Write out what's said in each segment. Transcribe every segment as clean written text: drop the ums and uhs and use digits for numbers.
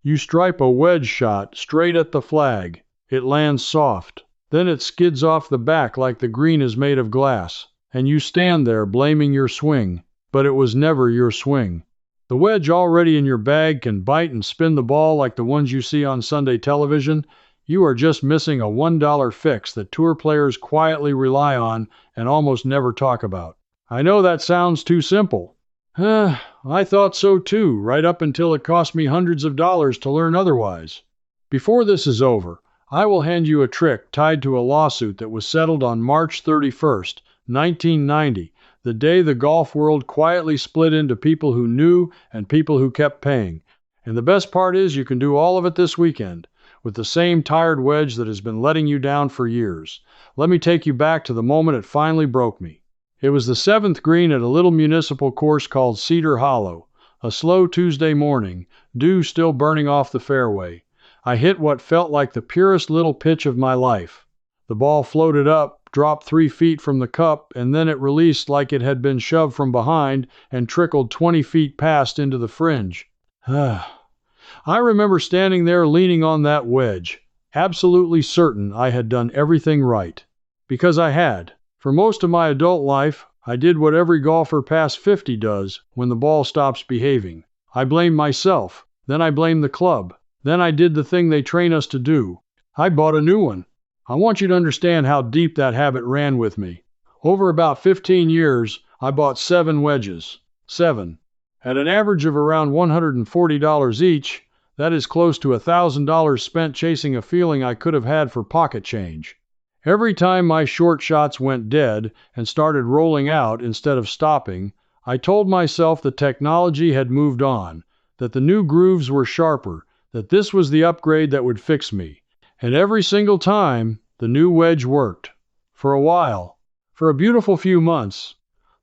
You stripe a wedge shot straight at the flag. It lands soft. Then it skids off the back like the green is made of glass, and you stand there blaming your swing, but it was never your swing. The wedge already in your bag can bite and spin the ball like the ones you see on Sunday television. You are just missing a $1 fix that tour players quietly rely on and almost never talk about. I know that sounds too simple. I thought so too, right up until it cost me hundreds of dollars to learn otherwise. Before this is over, I will hand you a trick tied to a lawsuit that was settled on March 31st, 1990, the day the golf world quietly split into people who knew and people who kept paying. And the best part is you can do all of it this weekend, with the same tired wedge that has been letting you down for years. Let me take you back to the moment it finally broke me. It was the 7th green at a little municipal course called Cedar Hollow, a slow Tuesday morning, dew still burning off the fairway. I hit what felt like the purest little pitch of my life. The ball floated up, dropped 3 feet from the cup, and then it released like it had been shoved from behind and trickled 20 feet past into the fringe. I remember standing there leaning on that wedge, absolutely certain I had done everything right. Because I had. For most of my adult life, I did what every golfer past 50 does when the ball stops behaving. I blamed myself, then I blamed the club, then I did the thing they train us to do. I bought a new one. I want you to understand how deep that habit ran with me. Over about 15 years, I bought 7 wedges. 7. At an average of around $140 each, that is close to $1,000 spent chasing a feeling I could have had for pocket change. Every time my short shots went dead and started rolling out instead of stopping, I told myself the technology had moved on, that the new grooves were sharper, that this was the upgrade that would fix me. And every single time, the new wedge worked. For a while. For a beautiful few months.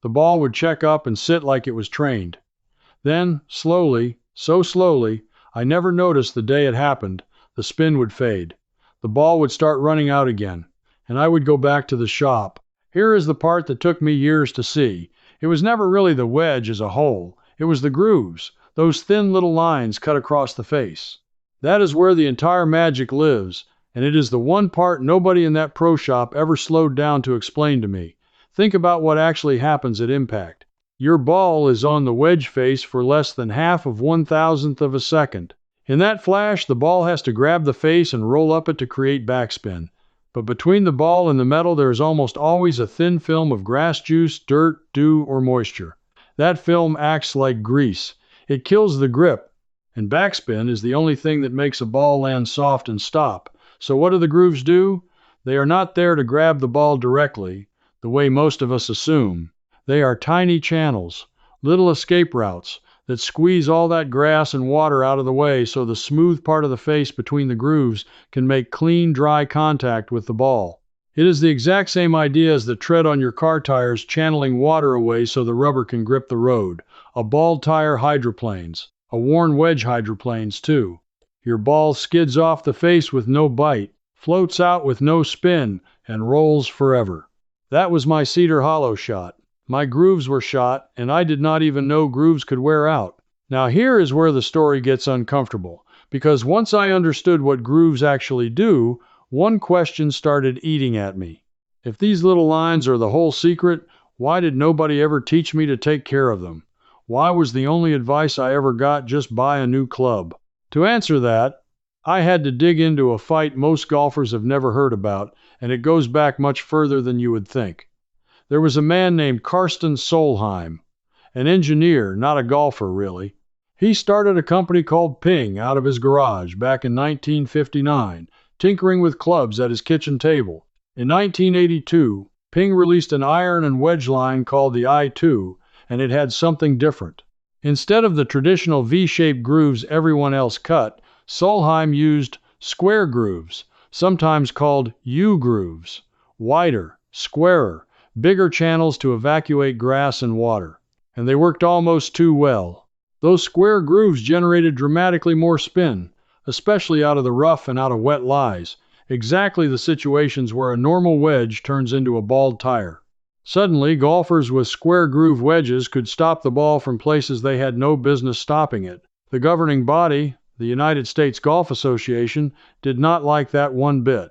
The ball would check up and sit like it was trained. Then, slowly, so slowly, I never noticed the day it happened, the spin would fade. The ball would start running out again, and I would go back to the shop. Here is the part that took me years to see. It was never really the wedge as a whole. It was the grooves, those thin little lines cut across the face. That is where the entire magic lives, and it is the one part nobody in that pro shop ever slowed down to explain to me. Think about what actually happens at impact. Your ball is on the wedge face for less than half of 1,000th of a second. In that flash, the ball has to grab the face and roll up it to create backspin. But between the ball and the metal there is almost always a thin film of grass juice, dirt, dew, or moisture. That film acts like grease. It kills the grip, and backspin is the only thing that makes a ball land soft and stop. So what do the grooves do? They are not there to grab the ball directly, the way most of us assume. They are tiny channels, little escape routes, that squeeze all that grass and water out of the way so the smooth part of the face between the grooves can make clean, dry contact with the ball. It is the exact same idea as the tread on your car tires channeling water away so the rubber can grip the road. A bald tire hydroplanes, a worn wedge hydroplanes too. Your ball skids off the face with no bite, floats out with no spin, and rolls forever. That was my Cedar Hollow shot. My grooves were shot, and I did not even know grooves could wear out. Now here is where the story gets uncomfortable, because once I understood what grooves actually do, one question started eating at me. If these little lines are the whole secret, why did nobody ever teach me to take care of them? Why was the only advice I ever got just buy a new club? To answer that, I had to dig into a fight most golfers have never heard about, and it goes back much further than you would think. There was a man named Karsten Solheim, an engineer, not a golfer really. He started a company called Ping out of his garage back in 1959, tinkering with clubs at his kitchen table. In 1982, Ping released an iron and wedge line called the I-2, and it had something different. Instead of the traditional V-shaped grooves everyone else cut, Solheim used square grooves, sometimes called U-grooves, wider, squarer, bigger channels to evacuate grass and water. And they worked almost too well. Those square grooves generated dramatically more spin, especially out of the rough and out of wet lies, exactly the situations where a normal wedge turns into a bald tire. Suddenly, golfers with square groove wedges could stop the ball from places they had no business stopping it. The governing body, the United States Golf Association, did not like that one bit.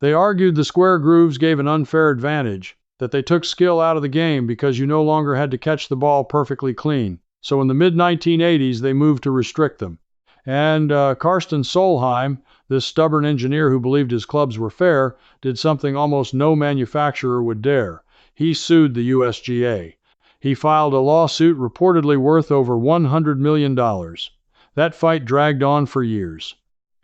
They argued the square grooves gave an unfair advantage, that they took skill out of the game because you no longer had to catch the ball perfectly clean. So in the mid-1980s, they moved to restrict them. And Karsten Solheim, this stubborn engineer who believed his clubs were fair, did something almost no manufacturer would dare. He sued the USGA. He filed a lawsuit reportedly worth over $100 million. That fight dragged on for years.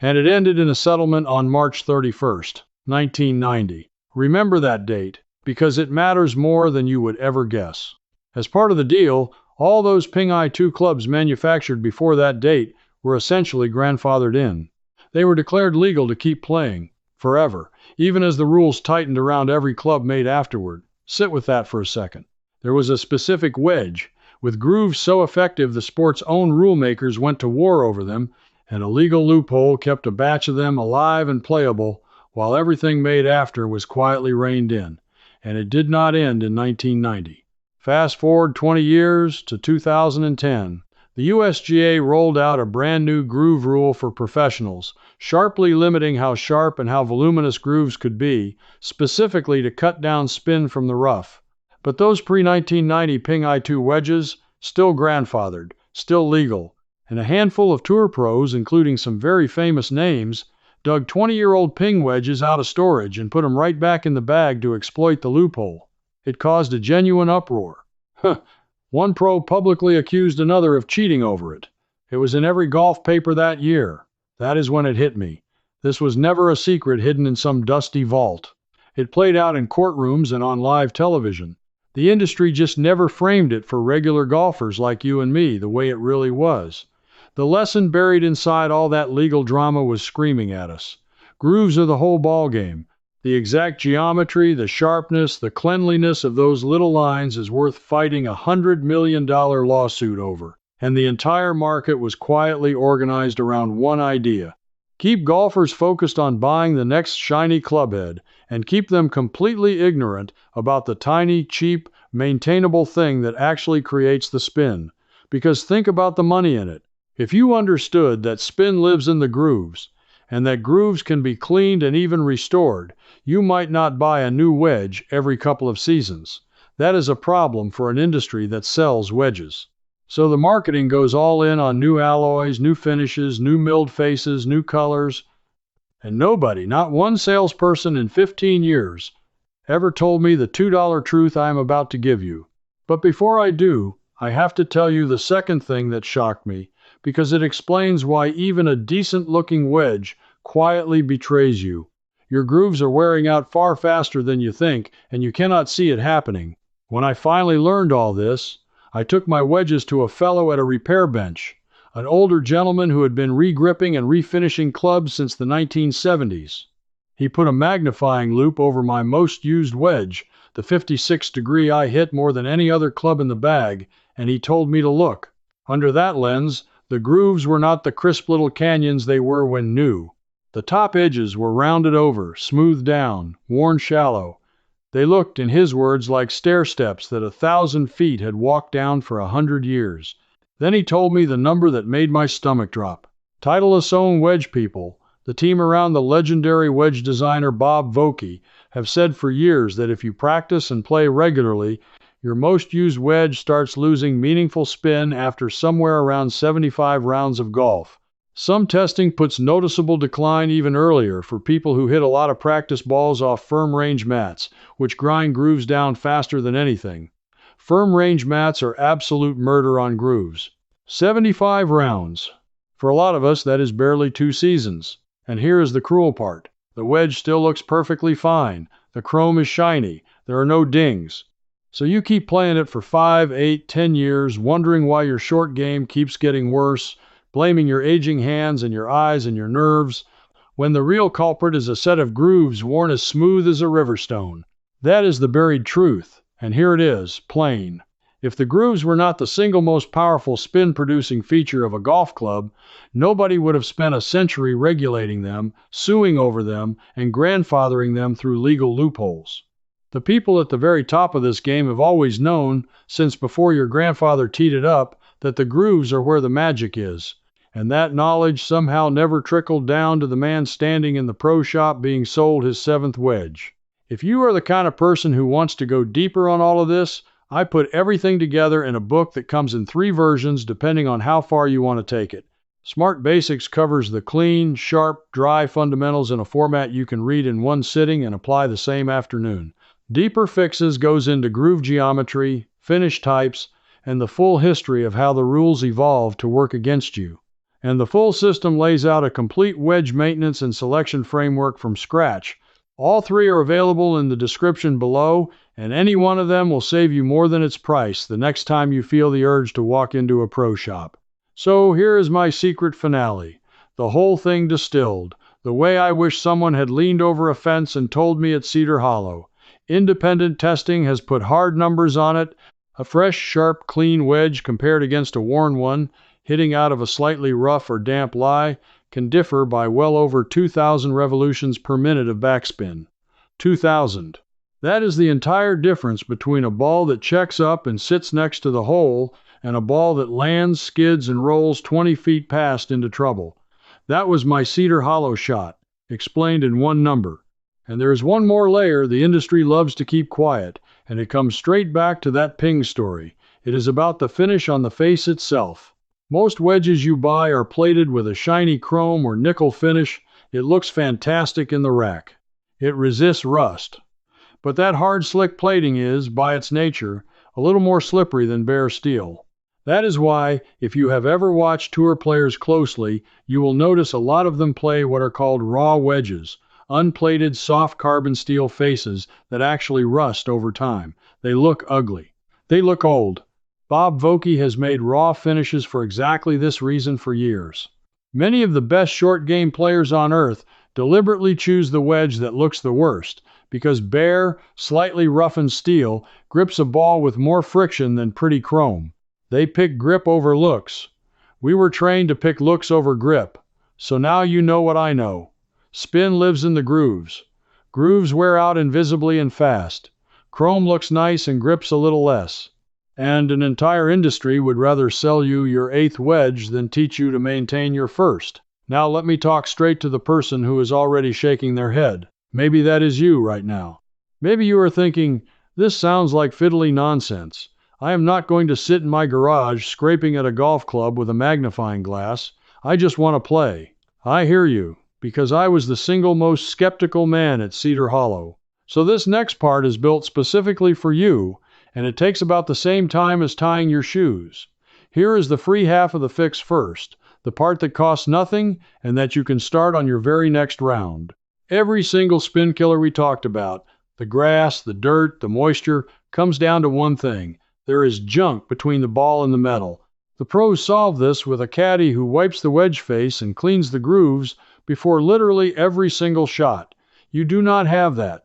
And it ended in a settlement on March 31st, 1990. Remember that date, because it matters more than you would ever guess. As part of the deal, all those Ping Ai 2 clubs manufactured before that date were essentially grandfathered in. They were declared legal to keep playing, forever, even as the rules tightened around every club made afterward. Sit with that for a second. There was a specific wedge, with grooves so effective the sport's own rule makers went to war over them, and a legal loophole kept a batch of them alive and playable, while everything made after was quietly reined in. And it did not end in 1990. Fast forward 20 years to 2010. The USGA rolled out a brand new groove rule for professionals, sharply limiting how sharp and how voluminous grooves could be, specifically to cut down spin from the rough. But those pre-1990 Ping Ai 2 wedges, still grandfathered, still legal, and a handful of tour pros, including some very famous names, dug 20-year-old Ping wedges out of storage and put them right back in the bag to exploit the loophole. It caused a genuine uproar. One pro publicly accused another of cheating over it. It was in every golf paper that year. That is when it hit me. This was never a secret hidden in some dusty vault. It played out in courtrooms and on live television. The industry just never framed it for regular golfers like you and me the way it really was. The lesson buried inside all that legal drama was screaming at us. Grooves are the whole ballgame. The exact geometry, the sharpness, the cleanliness of those little lines is worth fighting a $100 million lawsuit over. And the entire market was quietly organized around one idea. Keep golfers focused on buying the next shiny clubhead, and keep them completely ignorant about the tiny, cheap, maintainable thing that actually creates the spin. Because think about the money in it. If you understood that spin lives in the grooves, and that grooves can be cleaned and even restored, you might not buy a new wedge every couple of seasons. That is a problem for an industry that sells wedges. So the marketing goes all in on new alloys, new finishes, new milled faces, new colors. And nobody, not one salesperson in 15 years, ever told me the $2 truth I am about to give you. But before I do, I have to tell you the second thing that shocked me, because it explains why even a decent-looking wedge quietly betrays you. Your grooves are wearing out far faster than you think, and you cannot see it happening. When I finally learned all this, I took my wedges to a fellow at a repair bench, an older gentleman who had been regripping and refinishing clubs since the 1970s. He put a magnifying loupe over my most used wedge, the 56 degree I hit more than any other club in the bag, and he told me to look. Under that lens, the grooves were not the crisp little canyons they were when new. The top edges were rounded over, smoothed down, worn shallow. They looked, in his words, like stair steps that 1,000 feet had walked down for 100 years. Then he told me the number that made my stomach drop. Titleist own wedge people, the team around the legendary wedge designer Bob Vokey, have said for years that if you practice and play regularly, your most used wedge starts losing meaningful spin after somewhere around 75 rounds of golf. Some testing puts noticeable decline even earlier for people who hit a lot of practice balls off firm range mats, which grind grooves down faster than anything. Firm range mats are absolute murder on grooves. 75 rounds. For a lot of us, that is barely 2 seasons. And here is the cruel part. The wedge still looks perfectly fine. The chrome is shiny. There are no dings. So you keep playing it for 5, 8, 10 years, wondering why your short game keeps getting worse, blaming your aging hands and your eyes and your nerves, when the real culprit is a set of grooves worn as smooth as a river stone. That is the buried truth, and here it is, plain. If the grooves were not the single most powerful spin-producing feature of a golf club, nobody would have spent a century regulating them, suing over them, and grandfathering them through legal loopholes. The people at the very top of this game have always known, since before your grandfather teed it up, that the grooves are where the magic is. and that knowledge somehow never trickled down to the man standing in the pro shop being sold his seventh wedge. If you are the kind of person who wants to go deeper on all of this, I put everything together in a book that comes in 3 versions depending on how far you want to take it. Smart Basics covers the clean, sharp, dry fundamentals in a format you can read in one sitting and apply the same afternoon. Deeper Fixes goes into groove geometry, finish types, and the full history of how the rules evolved to work against you. And the full system lays out a complete wedge maintenance and selection framework from scratch. All 3 are available in the description below, and any one of them will save you more than its price the next time you feel the urge to walk into a pro shop. So here is my secret finale, the whole thing distilled, the way I wish someone had leaned over a fence and told me at Cedar Hollow. Independent testing has put hard numbers on it. A fresh, sharp, clean wedge compared against a worn one, hitting out of a slightly rough or damp lie, can differ by well over 2,000 revolutions per minute of backspin. 2,000. That is the entire difference between a ball that checks up and sits next to the hole and a ball that lands, skids, and rolls 20 feet past into trouble. That was my Cedar Hollow shot, explained in one number. And there is one more layer the industry loves to keep quiet, and it comes straight back to that ping story. It is about the finish on the face itself. Most wedges you buy are plated with a shiny chrome or nickel finish. It looks fantastic in the rack. It resists rust. But that hard slick plating is, by its nature, a little more slippery than bare steel. That is why, if you have ever watched tour players closely, you will notice a lot of them play what are called raw wedges, unplated soft carbon steel faces that actually rust over time. They look ugly. They look old. Bob Vokey has made raw finishes for exactly this reason for years. Many of the best short game players on earth deliberately choose the wedge that looks the worst, because bare, slightly roughened steel grips a ball with more friction than pretty chrome. They pick grip over looks. We were trained to pick looks over grip, so now you know what I know. Spin lives in the grooves. Grooves wear out invisibly and fast. Chrome looks nice and grips a little less. And an entire industry would rather sell you your 8th wedge than teach you to maintain your 1st. Now let me talk straight to the person who is already shaking their head. Maybe that is you right now. Maybe you are thinking, this sounds like fiddly nonsense. I am not going to sit in my garage scraping at a golf club with a magnifying glass. I just want to play. I hear you, because I was the single most skeptical man at Cedar Hollow. So this next part is built specifically for you, and it takes about the same time as tying your shoes. Here is the free half of the fix first, the part that costs nothing and that you can start on your very next round. Every single spin killer we talked about, the grass, the dirt, the moisture, comes down to one thing. There is junk between the ball and the metal. The pros solve this with a caddy who wipes the wedge face and cleans the grooves before literally every single shot. You do not have that.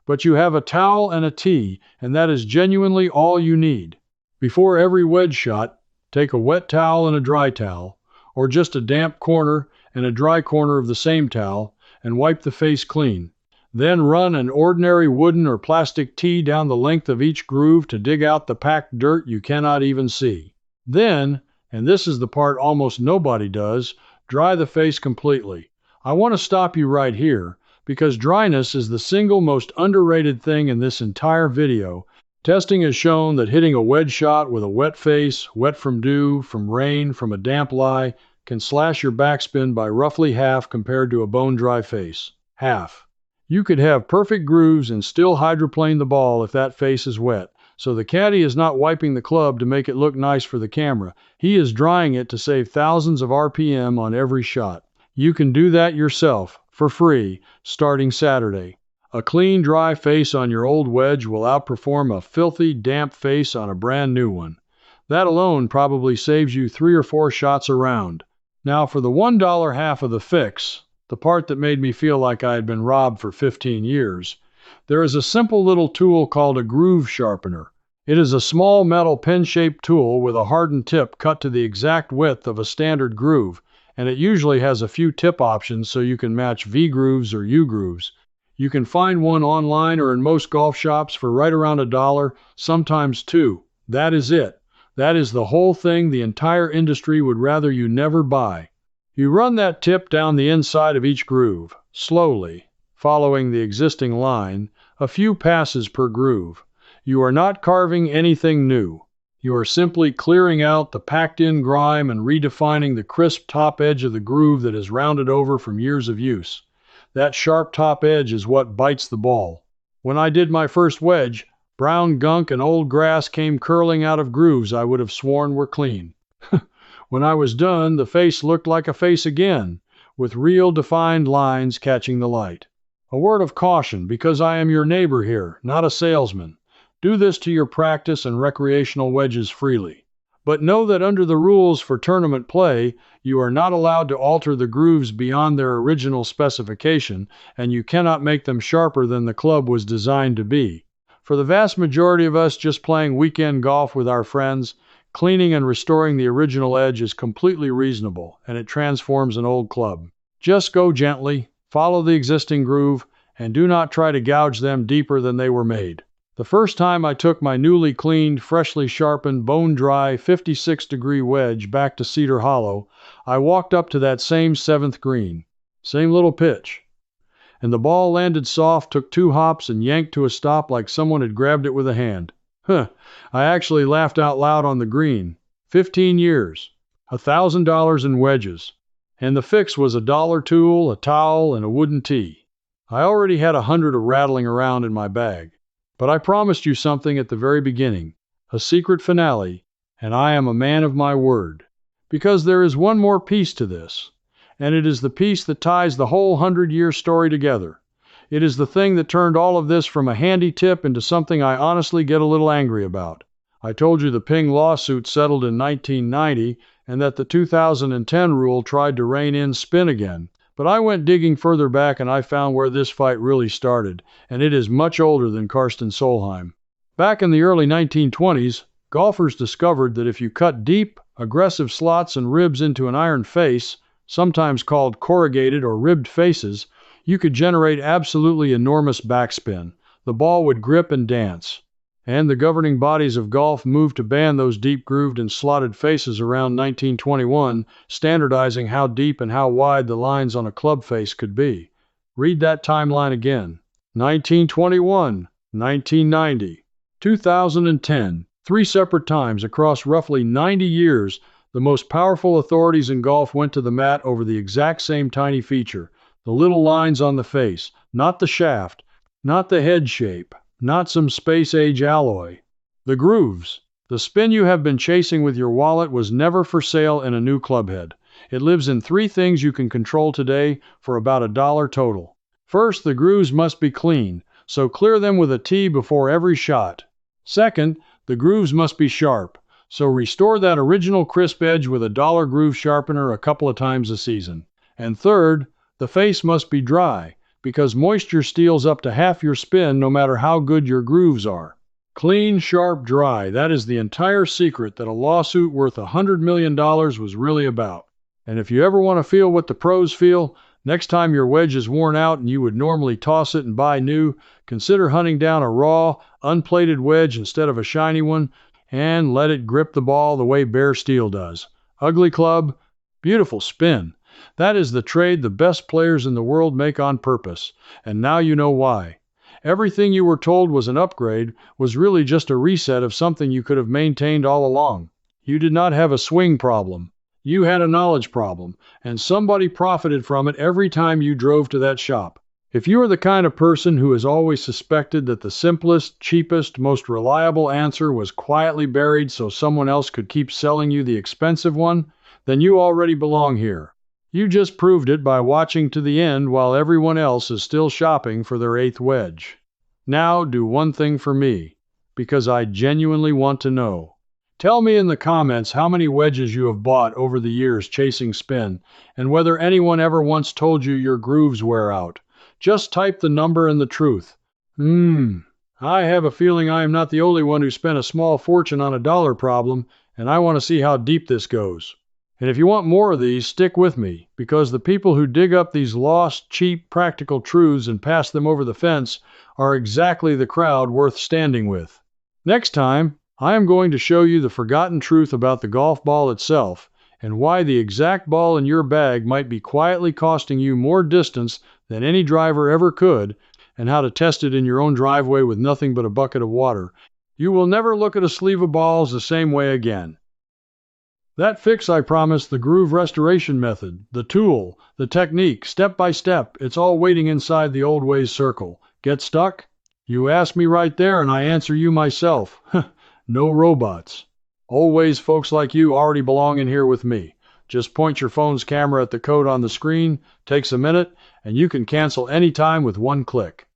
But you have a towel and a tee, and that is genuinely all you need. Before every wedge shot, take a wet towel and a dry towel, or just a damp corner and a dry corner of the same towel, and wipe the face clean. Then run an ordinary wooden or plastic tee down the length of each groove to dig out the packed dirt you cannot even see. Then, and this is the part almost nobody does, dry the face completely. I want to stop you right here, because dryness is the single most underrated thing in this entire video. Testing has shown that hitting a wedge shot with a wet face, wet from dew, from rain, from a damp lie, can slash your backspin by roughly half compared to a bone-dry face. Half. You could have perfect grooves and still hydroplane the ball if that face is wet. So the caddy is not wiping the club to make it look nice for the camera. He is drying it to save thousands of RPM on every shot. You can do that yourself, for free, starting Saturday. A clean, dry face on your old wedge will outperform a filthy, damp face on a brand new one. That alone probably saves you 3 or 4 shots a round. Now for the $1 half of the fix, the part that made me feel like I had been robbed for 15 years, there is a simple little tool called a groove sharpener. It is a small metal pin-shaped tool with a hardened tip cut to the exact width of a standard groove, and it usually has a few tip options so you can match V-grooves or U-grooves. You can find one online or in most golf shops for right around $1, sometimes $2. That is it. That is the whole thing the entire industry would rather you never buy. You run that tip down the inside of each groove, slowly, following the existing line, a few passes per groove. You are not carving anything new. You are simply clearing out the packed-in grime and redefining the crisp top edge of the groove that is rounded over from years of use. That sharp top edge is what bites the ball. When I did my first wedge, brown gunk and old grass came curling out of grooves I would have sworn were clean. When I was done, the face looked like a face again, with real defined lines catching the light. A word of caution, because I am your neighbor here, not a salesman. Do this to your practice and recreational wedges freely. But know that under the rules for tournament play, you are not allowed to alter the grooves beyond their original specification, and you cannot make them sharper than the club was designed to be. For the vast majority of us just playing weekend golf with our friends, cleaning and restoring the original edge is completely reasonable, and it transforms an old club. Just go gently, follow the existing groove, and do not try to gouge them deeper than they were made. The first time I took my newly cleaned, freshly sharpened, bone-dry 56-degree wedge back to Cedar Hollow, I walked up to that same 7th green. Same little pitch. And the ball landed soft, took 2 hops, and yanked to a stop like someone had grabbed it with a hand. I actually laughed out loud on the green. 15 years. $1,000 in wedges. And the fix was a dollar tool, a towel, and a wooden tee. I already had 100 rattling around in my bag. But I promised you something at the very beginning, a secret finale, and I am a man of my word. Because there is one more piece to this, and it is the piece that ties the whole 100-year story together. It is the thing that turned all of this from a handy tip into something I honestly get a little angry about. I told you the Ping lawsuit settled in 1990, and that the 2010 rule tried to rein in spin again. But I went digging further back and I found where this fight really started, and it is much older than Karsten Solheim. Back in the early 1920s, golfers discovered that if you cut deep, aggressive slots and ribs into an iron face, sometimes called corrugated or ribbed faces, you could generate absolutely enormous backspin. The ball would grip and dance. And the governing bodies of golf moved to ban those deep-grooved and slotted faces around 1921, standardizing how deep and how wide the lines on a club face could be. Read that timeline again. 1921, 1990, 2010. 3 separate times across roughly 90 years, the most powerful authorities in golf went to the mat over the exact same tiny feature. The little lines on the face, not the shaft, not the head shape. Not some space-age alloy. The grooves. The spin you have been chasing with your wallet was never for sale in a new clubhead. It lives in 3 things you can control today for about $1 total. First, the grooves must be clean, so clear them with a tee before every shot. Second, the grooves must be sharp, so restore that original crisp edge with a $1 groove sharpener a couple of times a season. And third, the face must be dry, because moisture steals up to half your spin no matter how good your grooves are. Clean, sharp, dry, that is the entire secret that a lawsuit worth $100 million was really about. And if you ever want to feel what the pros feel, next time your wedge is worn out and you would normally toss it and buy new, consider hunting down a raw, unplated wedge instead of a shiny one, and let it grip the ball the way bare steel does. Ugly club, beautiful spin. That is the trade the best players in the world make on purpose, and now you know why. Everything you were told was an upgrade was really just a reset of something you could have maintained all along. You did not have a swing problem. You had a knowledge problem, and somebody profited from it every time you drove to that shop. If you are the kind of person who has always suspected that the simplest, cheapest, most reliable answer was quietly buried so someone else could keep selling you the expensive one, then you already belong here. You just proved it by watching to the end while everyone else is still shopping for their 8th wedge. Now do one thing for me, because I genuinely want to know. Tell me in the comments how many wedges you have bought over the years chasing spin, and whether anyone ever once told you your grooves wear out. Just type the number and the truth. I have a feeling I am not the only one who spent a small fortune on a dollar problem, and I want to see how deep this goes. And if you want more of these, stick with me, because the people who dig up these lost, cheap, practical truths and pass them over the fence are exactly the crowd worth standing with. Next time, I am going to show you the forgotten truth about the golf ball itself, and why the exact ball in your bag might be quietly costing you more distance than any driver ever could, and how to test it in your own driveway with nothing but a bucket of water, you will never look at a sleeve of balls the same way again. That fix I promised, the groove restoration method, the tool, the technique, step by step, it's all waiting inside the Old Ways circle. Get stuck? You ask me right there and I answer you myself. No robots. Old Ways folks like you already belong in here with me. Just point your phone's camera at the code on the screen, takes a minute, and you can cancel any time with one click.